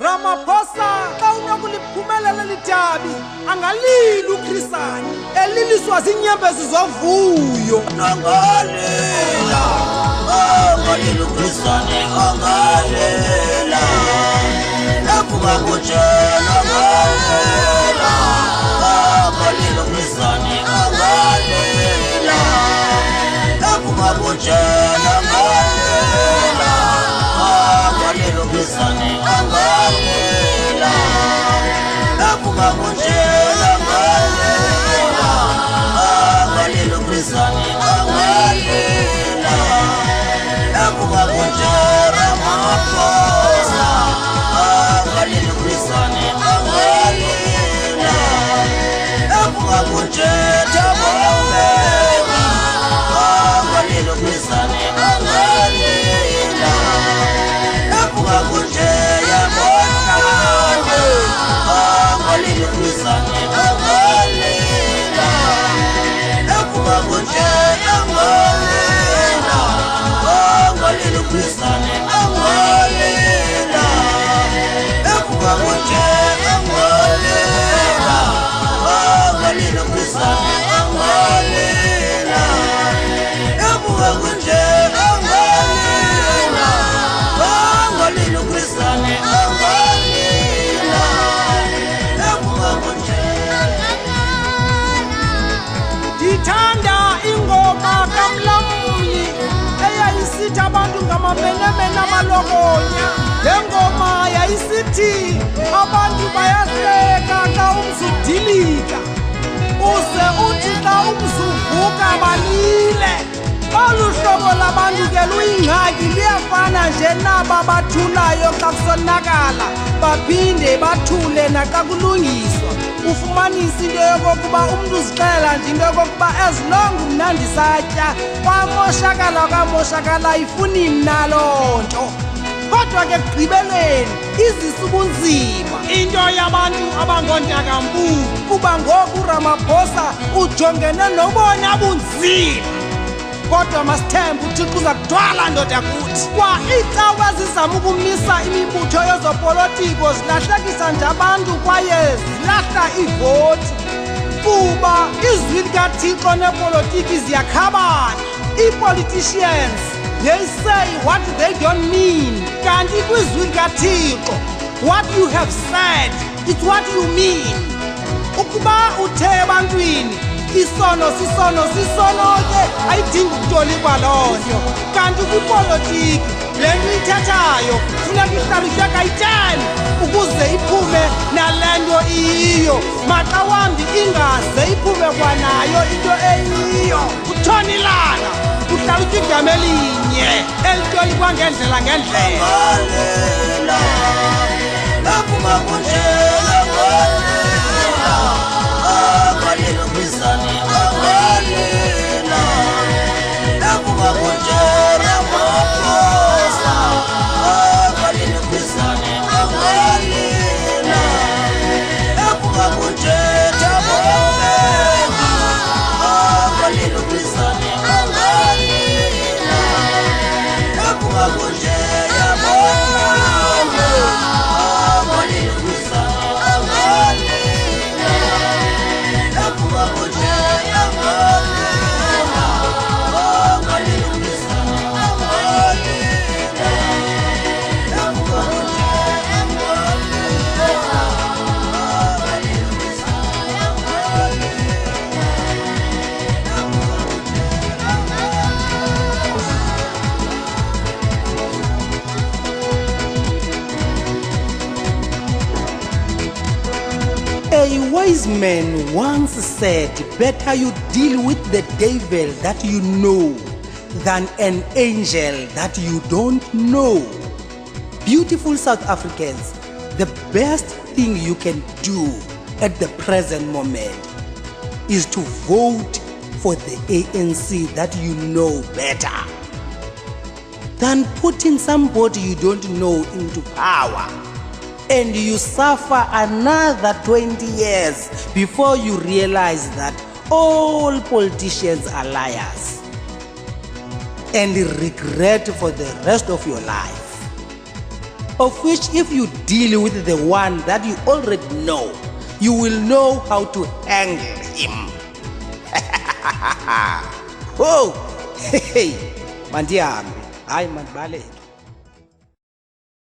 Ramaphosa xa unokuliphumelela litabi angalili uKhrisani eliliswa ziinyembezi zovuyo. Angalela, angalila uKhrisani angalela, ephuma kutshela angalela, angalila uKhrisani angalela, ephuma kutshela angalela, angalila uKhrisani angalela, ephuma kutshela angalela, angalila uKhrisani angalela, ephuma kutshela Ramaphosa, angalila uKhrisani angalela, ephuma kutshela Mbeki, angalila uKhrisani angalela, ephuma kutshela Bonane, angalila uKhrisani angalela, ephuma kutshela angalela, angalila uKhrisani angalela, ephuma kutshela angalela, angalila uKhrisani angalela, ephuma kutshela angalela, angalila uKhrisani angalela, ephuma kutshela. Ndithanda ingoma kaMlamli eyayisithi abantu ngamamenemene amalokonya. Le ngoma yayisithi abantu bayahleka xa umzudilika, uze uthi xa umzuvuka balile. Olu hlobo labantu ke luyingxaki, liyafana nje naba bathulayo xa kusonakala baphinde bathule naxa kulungiswa. Ufumanisa into yokokuba umntu uzixelela nje into yokokuba as long mna ndisatya kwamoshakala ayifuni mna loo nto. Kodwa ke ekugqibeleni izisa ubunzima into yabantu abangontakampulu, kuba ngoku uRamaphosa ujongene nobona bunzima. Kodwa masithembe uThixo uza kuthwala ndoda kuthi. Kwa iicawa zizama ukumisa imibutho yezopolitiko zilahlekisa nje abantu kwaye zilahla ivoti, kuba izwi likaThixo nepolitiki ziyakhabana. Ii-politicians, they say what they don't mean, kanti kwizwi likaThixo what you have said it's what you mean. Ukuba uthe ebantwini isono ke ayidingi ukutolikwa loo nto, kanti kwipolitiki le nto ithethayo funeka ihlalutywe kayi-10 ukuze iphume nale nto iyiyo. Maxa wambi ingaze iphume kwanayo into eyiyo. Uthonilanga kuhlalutywa igama elinye elitolikwa ngendlela. Angalela, ephuma kutshela angalela, angalila uKhrisani angalela, ephuma kutshela Ramaphosa, angalila uKhrisani angalela, ephuma kutshela Mbeki, angalila uKhrisani angalela, ephuma kutshela Bonane, angalila uKhrisani angalela, ephuma kutshela angalela, angalila uKhrisani angalela, ephuma kutshela angalela, angalila uKhrisani A wise man once said, better you deal with the devil that you know than an angel that you don't know. Beautiful South Africans, the best thing you can do at the present moment is to vote for the ANC that you know better than putting somebody you don't know into power, and you suffer another 20 years before you realize that all politicians are liars, and regret for the rest of your life. of which if you deal with the one that you already know, you will know how to handle him. Oh, hey, mandiambi, hayi mandibaleke.